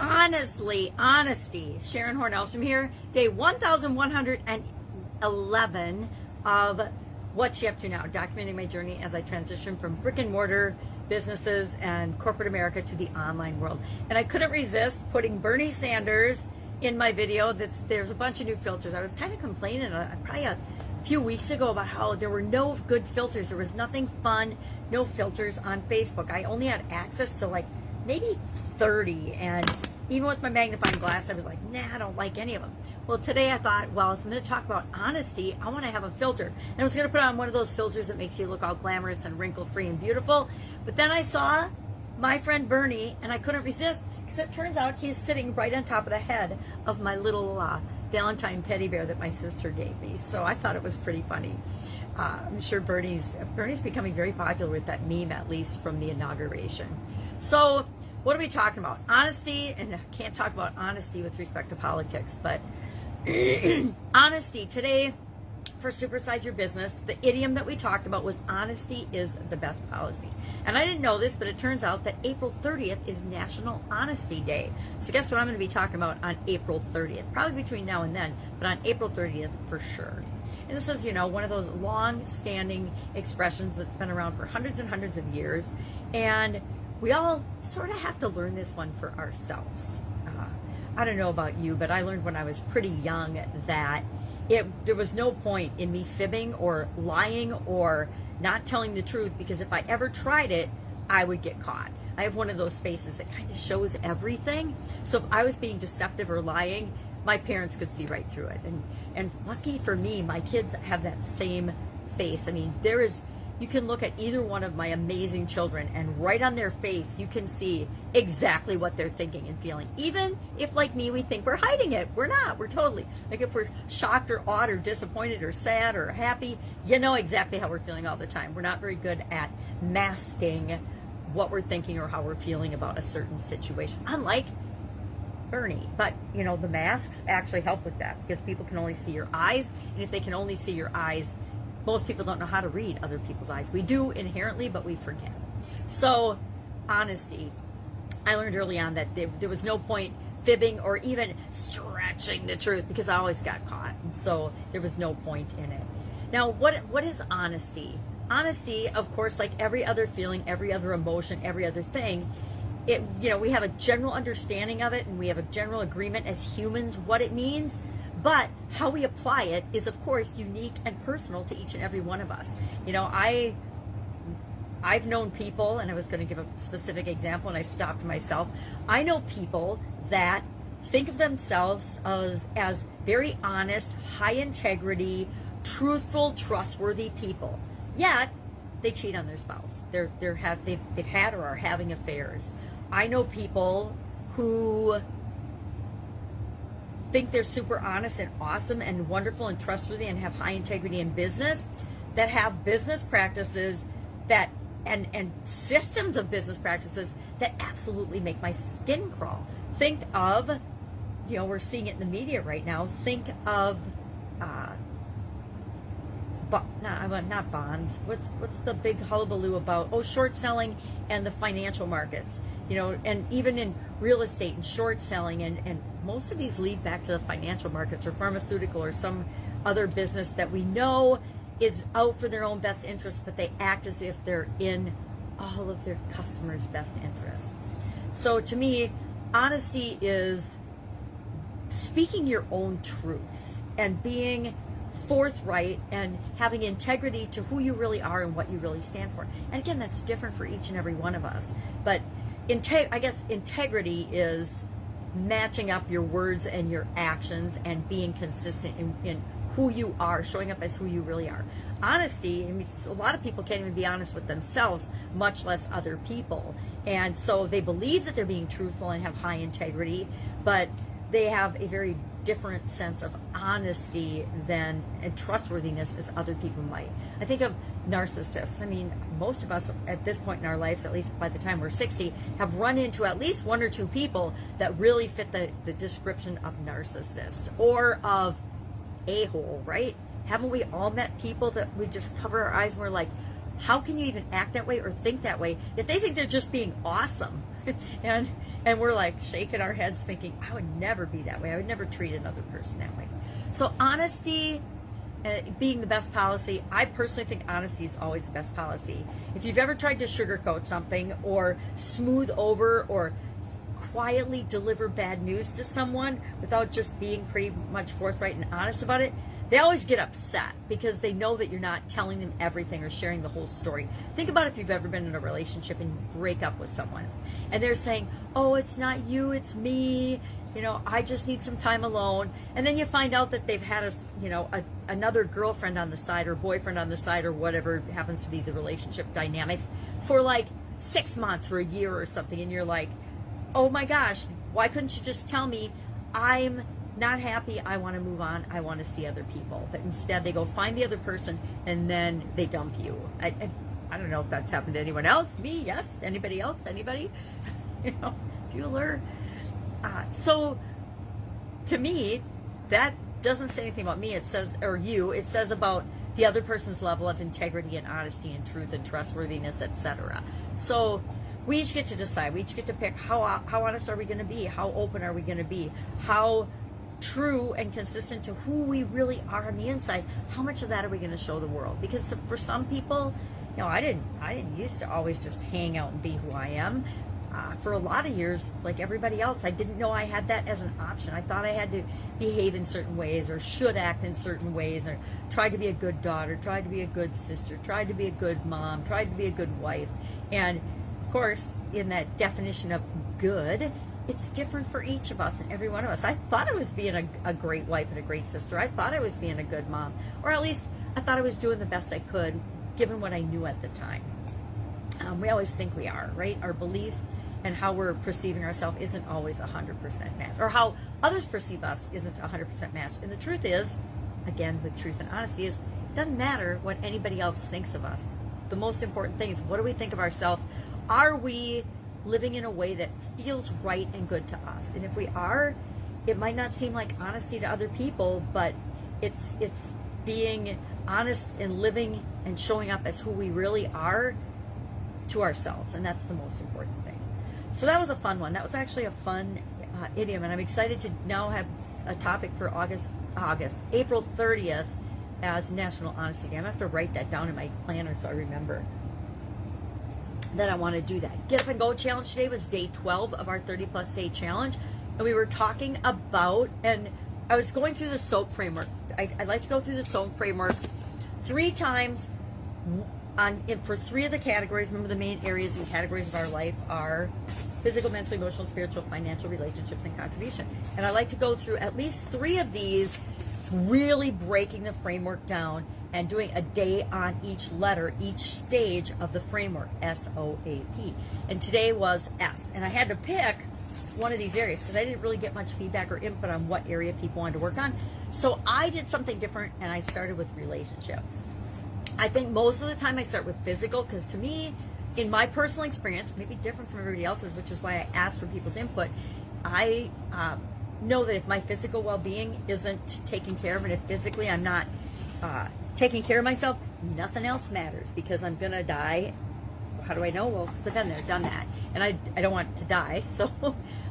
Honesty. Sharon Horne-Ellstrom here. Day 1111 of What's She Up To Now, documenting my journey as I transition from brick and mortar businesses and corporate America to the online world. And I couldn't resist putting Bernie Sanders in my video. There's a bunch of new filters. I was kind of complaining probably a few weeks ago about how there were no good filters. There was nothing fun, no filters on Facebook. I only had access to like maybe 30, and even with my magnifying glass, I was like, nah, I don't like any of them. Well, today I thought, well, if I'm going to talk about honesty, I want to have a filter. And I was going to put on one of those filters that makes you look all glamorous and wrinkle-free and beautiful. But then I saw my friend Bernie, and I couldn't resist, because it turns out he's sitting right on top of the head of my little Valentine teddy bear that my sister gave me. So I thought it was pretty funny. I'm sure Bernie's becoming very popular with that meme, at least from the inauguration. So what are we talking about? Honesty, and I can't talk about honesty with respect to politics, but honesty. Today, for Supersize Your Business, the idiom that we talked about was honesty is the best policy. And I didn't know this, but it turns out that April 30th is National Honesty Day. So guess what I'm going to be talking about on April 30th? Probably between now and then, but on April 30th for sure. And this is, one of those long-standing expressions that's been around for hundreds and hundreds of years. And we all sort of have to learn this one for ourselves. I don't know about you, but I learned when I was pretty young that there was no point in me fibbing or lying or not telling the truth, because if I ever tried it, I would get caught. I have one of those faces that kind of shows everything. So if I was being deceptive or lying, my parents could see right through it. And lucky for me, my kids have that same face. I mean, you can look at either one of my amazing children, and right on their face, you can see exactly what they're thinking and feeling. Even if, like me, we think we're hiding it. We're not. We're totally. Like if we're shocked or awed or disappointed or sad or happy, you know exactly how we're feeling all the time. We're not very good at masking what we're thinking or how we're feeling about a certain situation. Unlike Bernie. But, the masks actually help with that, because people can only see your eyes. And if they can only see your eyes, most people don't know how to read other people's eyes. We do inherently, but we forget. So, honesty. I learned early on that there was no point fibbing or even stretching the truth, because I always got caught. And so there was no point in it. Now, what is honesty? Honesty, of course, like every other feeling, every other emotion, every other thing, we have a general understanding of it, and we have a general agreement as humans what it means. But how we apply it is, of course, unique and personal to each and every one of us. I've known people, and I was going to give a specific example, and I stopped myself. I know people that think of themselves as very honest, high integrity, truthful, trustworthy people. Yet they cheat on their spouse. They've had or are having affairs. I know people who think they're super honest and awesome and wonderful and trustworthy and have high integrity in business, that have business practices and systems of business practices that absolutely make my skin crawl. Think of, we're seeing it in the media right now. Think of, not bonds. What's the big hullabaloo about? Oh, short selling and the financial markets. And even in real estate and short selling, and most of these lead back to the financial markets or pharmaceutical or some other business that we know is out for their own best interests, but they act as if they're in all of their customers' best interests. So to me, honesty is speaking your own truth and being forthright and having integrity to who you really are and what you really stand for. And again, that's different for each and every one of us. But I guess integrity is matching up your words and your actions and being consistent in who you are, showing up as who you really are. Honesty, a lot of people can't even be honest with themselves, much less other people. And so they believe that they're being truthful and have high integrity, but they have a very different sense of honesty and trustworthiness as other people might. I think of narcissists. Most of us at this point in our lives, at least by the time we're 60, have run into at least one or two people that really fit the description of narcissist or of a-hole, right? Haven't we all met people that we just cover our eyes and we're like, how can you even act that way or think that way if they think they're just being awesome? and we're like shaking our heads thinking, I would never be that way. I would never treat another person that way. So honesty being the best policy, I personally think honesty is always the best policy. If you've ever tried to sugarcoat something or smooth over or quietly deliver bad news to someone without just being pretty much forthright and honest about it, they always get upset because they know that you're not telling them everything or sharing the whole story. Think about if you've ever been in a relationship and you break up with someone and they're saying, oh, it's not you, it's me. You know, I just need some time alone. And then you find out that they've had another girlfriend on the side or boyfriend on the side or whatever happens to be the relationship dynamics for like 6 months or a year or something. And you're like, oh my gosh, why couldn't you just tell me I'm not happy, I want to move on, I want to see other people? But instead they go find the other person and then they dump you. I don't know if that's happened to anyone else. Me, yes. Anybody else? Anybody? You know, Bueller. So to me, that doesn't say anything about me. It says, or you, it says about the other person's level of integrity and honesty and truth and trustworthiness, etc. So we each get to decide. We each get to pick how honest are we going to be? How open are we going to be? How true and consistent to who we really are on the inside? How much of that are we going to show the world? Because for some people, you know, I didn't used to always just hang out and be who I am. For a lot of years, like everybody else, I didn't know I had that as an option. I thought I had to behave in certain ways or should act in certain ways, or tried to be a good daughter, tried to be a good sister, tried to be a good mom, tried to be a good wife. And of course, in that definition of good, it's different for each of us and every one of us. I thought I was being a great wife and a great sister. I thought I was being a good mom, or at least I thought I was doing the best I could given what I knew at the time. We always think we are, right? Our beliefs and how we're perceiving ourselves isn't always 100% match, or how others perceive us isn't 100% match. And the truth is, again, with truth and honesty, is it doesn't matter what anybody else thinks of us. The most important thing is, what do we think of ourselves? Are we living in a way that feels right and good to us? And if we are, it might not seem like honesty to other people, but it's being honest and living and showing up as who we really are to ourselves, and that's the most important thing. So that was a fun one. That was actually a fun idiom, and I'm excited to now have a topic for April 30th as National Honesty Day. I'm going to have to write that down in my planner so I remember that I want to do that. Get Up and Go challenge today was day 12 of our 30+ day challenge, and we were talking about, and I was going through the SOAP framework. I like to go through the SOAP framework 3 times for 3 of the categories. Remember, the main areas and categories of our life are physical, mental, emotional, spiritual, financial, relationships, and contribution. And I like to go through at least 3 of these, really breaking the framework down and doing a day on each letter, each stage of the framework, SOAP. And today was S. And I had to pick one of these areas because I didn't really get much feedback or input on what area people wanted to work on. So I did something different, and I started with relationships. I think most of the time I start with physical, because to me, in my personal experience, maybe different from everybody else's, which is why I asked for people's input, I know that if my physical well-being isn't taken care of, and if physically I'm not taking care of myself, nothing else matters, because I'm going to die. How do I know? Well, because I've been there, done that, and I don't want to die, so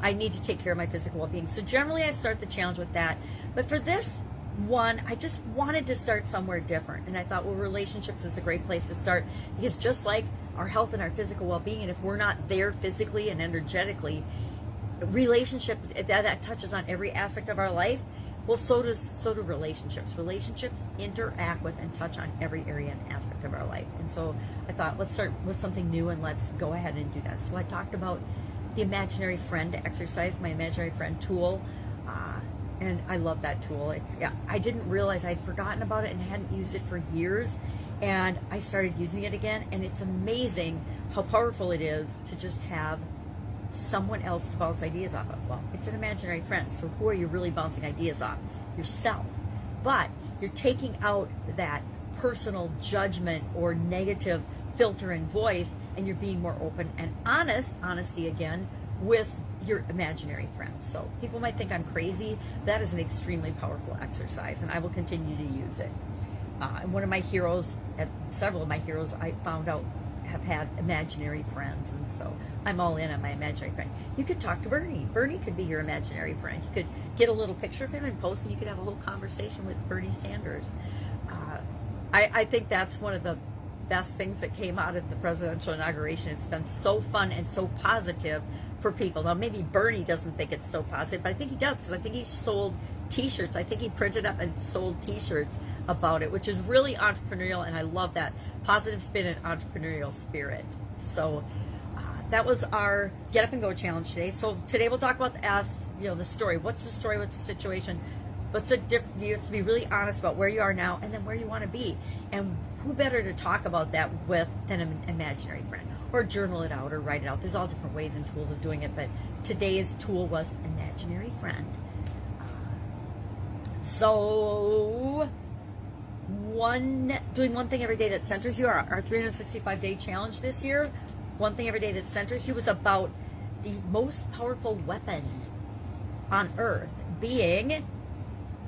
I need to take care of my physical well-being. So generally I start the challenge with that. But for this one, I just wanted to start somewhere different, and I thought, well, relationships is a great place to start, because just like our health and our physical well-being, and if we're not there physically and energetically, relationships, that touches on every aspect of our life. Well, so do relationships. Relationships interact with and touch on every area and aspect of our life. And so I thought, let's start with something new, and let's go ahead and do that. So I talked about the imaginary friend exercise, my imaginary friend tool. And I love that tool. I didn't realize I'd forgotten about it and hadn't used it for years. And I started using it again, and it's amazing how powerful it is to just have someone else to bounce ideas off of. Well, it's an imaginary friend, so who are you really bouncing ideas off? Yourself. But you're taking out that personal judgment or negative filter and voice, and you're being more open and honesty again, with your imaginary friends. So people might think I'm crazy. That is an extremely powerful exercise, and I will continue to use it. And one of my heroes, several of my heroes, I found out have had imaginary friends, and so I'm all in on my imaginary friend. You could talk to Bernie. Bernie could be your imaginary friend. You could get a little picture of him and post, and you could have a little conversation with Bernie Sanders. I think that's one of the best things that came out of the presidential inauguration. It's been so fun and so positive for people. Now, maybe Bernie doesn't think it's so positive, but I think he does, because I think he sold t-shirts. I think he printed up and sold t-shirts about it, which is really entrepreneurial, and I love that positive spin and entrepreneurial spirit. So that was our Get Up and Go challenge today. So today we'll talk about the story. What's the story? What's the situation? You have to be really honest about where you are now and then where you want to be. And who better to talk about that with than an imaginary friend? Or journal it out or write it out. There's all different ways and tools of doing it, but today's tool was imaginary friend. So doing one thing every day that centers you, our 365-day challenge this year, one thing every day that centers you, was about the most powerful weapon on earth being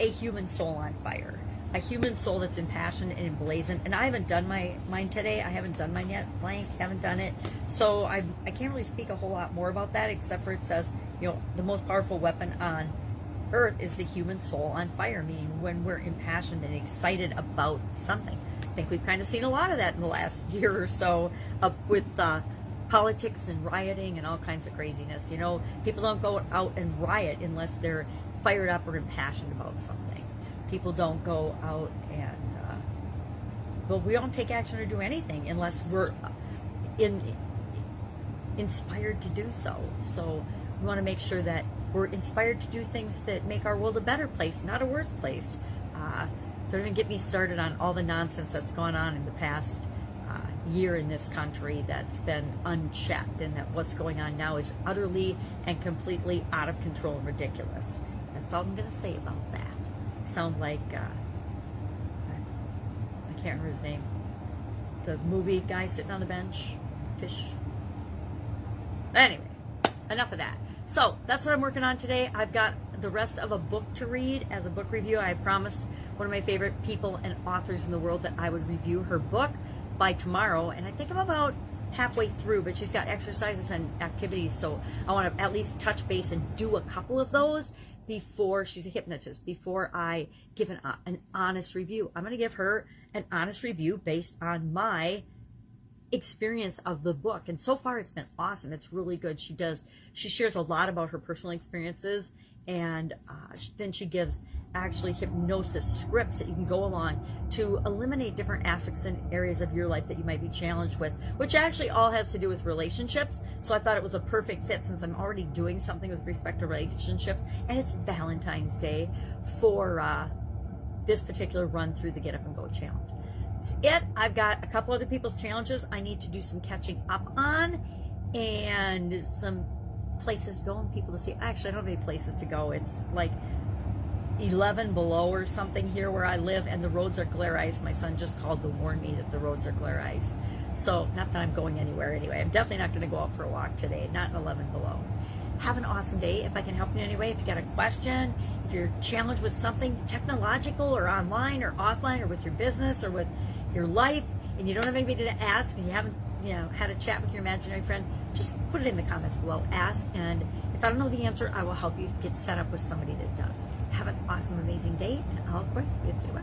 a human soul on fire. A human soul that's impassioned and emblazoned. And I haven't done mine today. I haven't done mine yet. Blank, haven't done it. So I can't really speak a whole lot more about that, except for it says, the most powerful weapon on earth is the human soul on fire, meaning when we're impassioned and excited about something. I think we've kind of seen a lot of that in the last year or so with politics and rioting and all kinds of craziness. People don't go out and riot unless they're fired up or impassioned about something. People don't go out and we don't take action or do anything unless we're inspired to do so. So we want to make sure that we're inspired to do things that make our world a better place, not a worse place. Don't even get me started on all the nonsense that's gone on in the past year in this country that's been unchecked, and that what's going on now is utterly and completely out of control and ridiculous. That's all I'm going to say about that. Sound like I can't remember his name, the movie guy sitting on the bench, fish. Anyway, enough of that. So that's what I'm working on today. I've got the rest of a book to read as a book review. I promised one of my favorite people and authors in the world that I would review her book by tomorrow, and I think I'm about halfway through, but she's got exercises and activities, so I want to at least touch base and do a couple of those before. She's a hypnotist. Before I give an honest review, I'm going to give her an honest review based on my experience of the book, and so far it's been awesome. It's really good. She shares a lot about her personal experiences, and then she gives actually hypnosis scripts that you can go along to eliminate different aspects and areas of your life that you might be challenged with, which actually all has to do with relationships. So I thought it was a perfect fit, since I'm already doing something with respect to relationships, and it's Valentine's Day, for this particular run through the Get Up and Go challenge. That's it. I've got a couple other people's challenges I need to do some catching up on, and some places to go and people to see. Actually, I don't have any places to go. It's like 11 below or something here where I live, and the roads are glare ice. My son just called to warn me that the roads are glare ice. So not that I'm going anywhere anyway. I'm definitely not going to go out for a walk today, not 11 below. Have an awesome day. If I can help you in any way, if you got a question, if you're challenged with something technological or online or offline or with your business or with your life, and you don't have anybody to ask, and you haven't had a chat with your imaginary friend, just put it in the comments below. Ask, and if I don't know the answer, I will help you get set up with somebody that does. Have an awesome, amazing day, and I'll work with you.